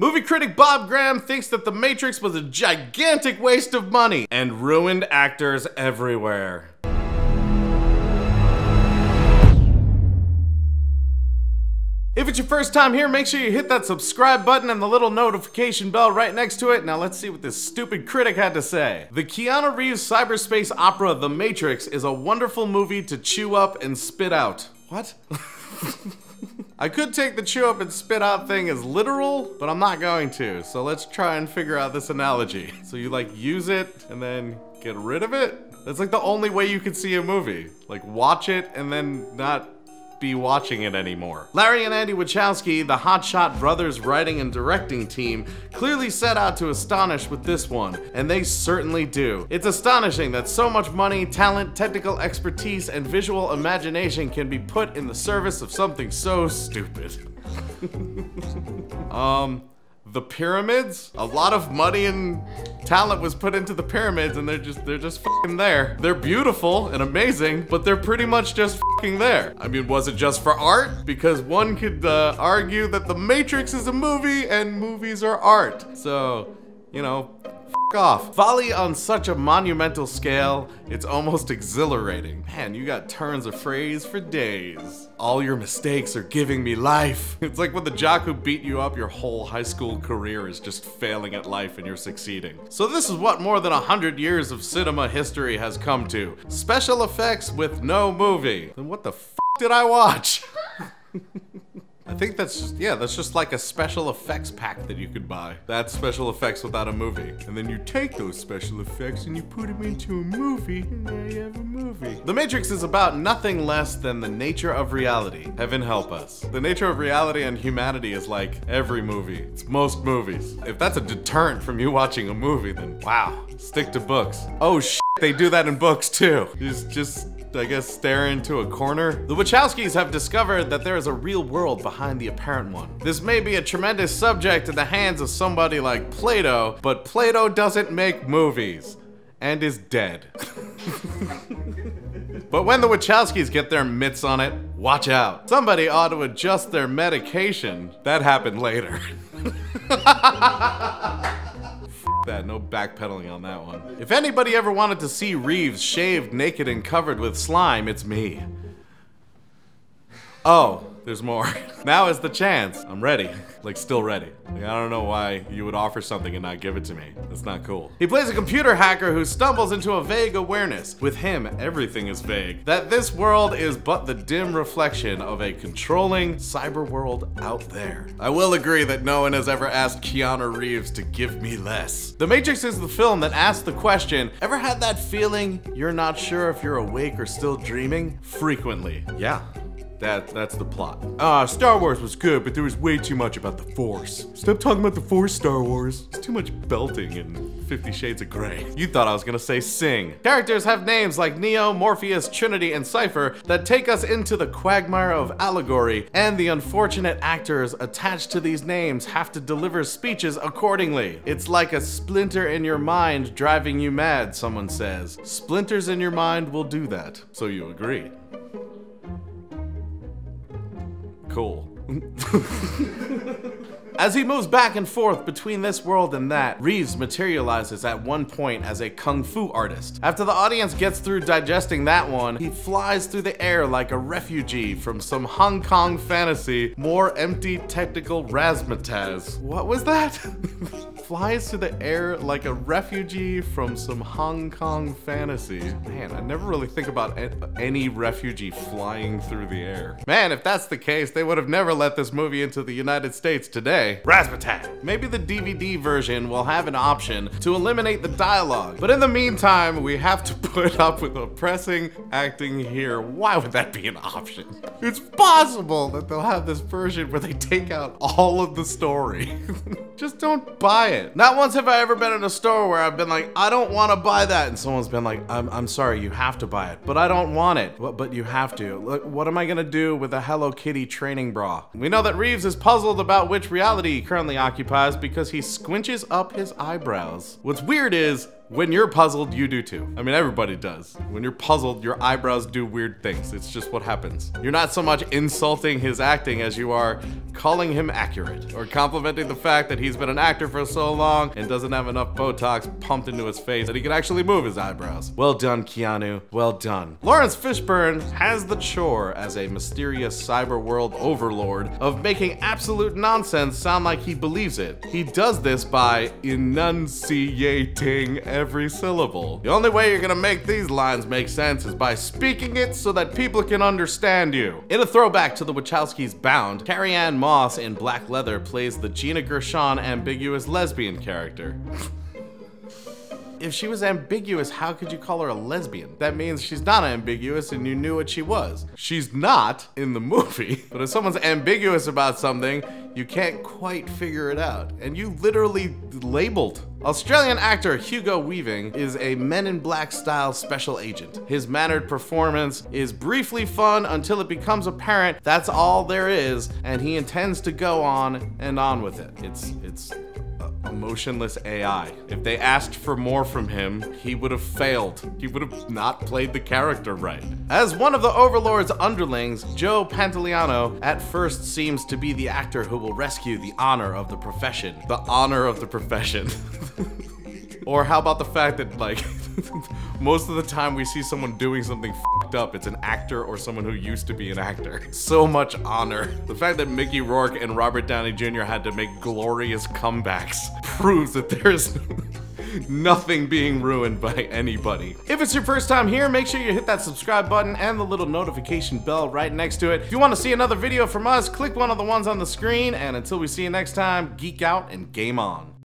Movie critic Bob Graham thinks that The Matrix was a gigantic waste of money and ruined actors everywhere. If it's your first time here, make sure you hit that subscribe button and the little notification bell right next to it. Now let's see what this stupid critic had to say. The Keanu Reeves cyberspace opera The Matrix is a wonderful movie to chew up and spit out. What? I could take the chew up and spit out thing as literal, but I'm not going to. So let's try and figure out this analogy. So you like use it and then get rid of it? That's like the only way you could see a movie. Like watch it and then not be watching it anymore. Larry and Andy Wachowski, the Hotshot Brothers writing and directing team, clearly set out to astonish with this one, and they certainly do. It's astonishing that so much money, talent, technical expertise, and visual imagination can be put in the service of something so stupid. The pyramids? A lot of money and talent was put into the pyramids and they're just fucking there. They're beautiful and amazing, but they're pretty much just fucking there. I mean, was it just for art? Because one could argue that The Matrix is a movie and movies are art. So, you know, off. Folly on such a monumental scale, it's almost exhilarating. Man, you got turns of phrase for days. All your mistakes are giving me life. It's like when the jock who beat you up your whole high school career is just failing at life and you're succeeding. So this is what more than 100 years of cinema history has come to. Special effects with no movie. Then what the f did I watch? I think that's just, yeah, that's just like a special effects pack that you could buy. That's special effects without a movie. And then you take those special effects and you put them into a movie, and there you have a movie. The Matrix is about nothing less than the nature of reality. Heaven help us. The nature of reality and humanity is like every movie. It's most movies. If that's a deterrent from you watching a movie, then wow, stick to books. Oh shit, they do that in books too. Just I guess, stare into a corner. The Wachowskis have discovered that there is a real world behind the apparent one. This may be a tremendous subject in the hands of somebody like Plato, but Plato doesn't make movies and is dead. But when the Wachowskis get their mitts on it, watch out. Somebody ought to adjust their medication. That happened later. That, no backpedaling on that one. If anybody ever wanted to see Reeves shaved, naked, and covered with slime, it's me. Oh, there's more. Now is the chance. I'm ready. Like, still ready. Like, I don't know why you would offer something and not give it to me. That's not cool. He plays a computer hacker who stumbles into a vague awareness. With him, everything is vague. That this world is but the dim reflection of a controlling cyber world out there. I will agree that no one has ever asked Keanu Reeves to give me less. The Matrix is the film that asks the question, ever had that feeling you're not sure if you're awake or still dreaming? Frequently. Yeah. That's the plot. Star Wars was good, but there was way too much about the Force. Stop talking about the Force, Star Wars. It's too much belting and 50 Shades of Grey. You thought I was gonna say sing. Characters have names like Neo, Morpheus, Trinity, and Cypher that take us into the quagmire of allegory, and the unfortunate actors attached to these names have to deliver speeches accordingly. It's like a splinter in your mind driving you mad, someone says. Splinters in your mind will do that. So you agree. Cool. As he moves back and forth between this world and that, Reeves materializes at one point as a kung fu artist. After the audience gets through digesting that one, he flies through the air like a refugee from some Hong Kong fantasy, more empty technical razzmatazz. What was that? Flies through the air like a refugee from some Hong Kong fantasy. Man, I never really think about any refugee flying through the air. Man, if that's the case, they would have never let this movie into the United States today. Razzmatazz. Maybe the DVD version will have an option to eliminate the dialogue, but in the meantime, we have to put up with oppressing acting here. Why would that be an option? It's possible that they'll have this version where they take out all of the story. Just don't buy it. Not once have I ever been in a store where I've been like, I don't want to buy that, and someone's been like, I'm sorry, you have to buy it. But I don't want it. But you have to. Look, what am I gonna do with a Hello Kitty training bra? We know that Reeves is puzzled about which reality he currently occupies because he squinches up his eyebrows. What's weird is, When you're puzzled, you do too. I mean, everybody does. When you're puzzled, your eyebrows do weird things. It's just what happens. You're not so much insulting his acting as you are calling him accurate, or complimenting the fact that he's been an actor for so long and doesn't have enough Botox pumped into his face that he can actually move his eyebrows. Well done, Keanu. Well done. Laurence Fishburne has the chore as a mysterious cyber world overlord of making absolute nonsense sound like he believes it. He does this by enunciating every syllable. The only way you're gonna make these lines make sense is by speaking it so that people can understand you. In a throwback to the Wachowskis' Bound, Carrie-Anne Moss in Black Leather plays the Gina Gershon ambiguous lesbian character. If she was ambiguous, how could you call her a lesbian? That means she's not ambiguous and you knew what she was. She's not in the movie, but if someone's ambiguous about something, you can't quite figure it out. And you literally labeled. Australian actor Hugo Weaving is a Men in Black style special agent. His mannered performance is briefly fun until it becomes apparent that's all there is, and he intends to go on and on with it. It's emotionless AI. If they asked for more from him, he would have failed. He would have not played the character right. As one of the Overlord's underlings, Joe Pantoliano at first seems to be the actor who will rescue the honor of the profession. The honor of the profession. Or how about the fact that, like, most of the time we see someone doing something f***ed up, it's an actor or someone who used to be an actor. So much honor. The fact that Mickey Rourke and Robert Downey Jr. had to make glorious comebacks proves that there's nothing being ruined by anybody. If it's your first time here, make sure you hit that subscribe button and the little notification bell right next to it. If you want to see another video from us, click one of the ones on the screen, and until we see you next time, geek out and game on.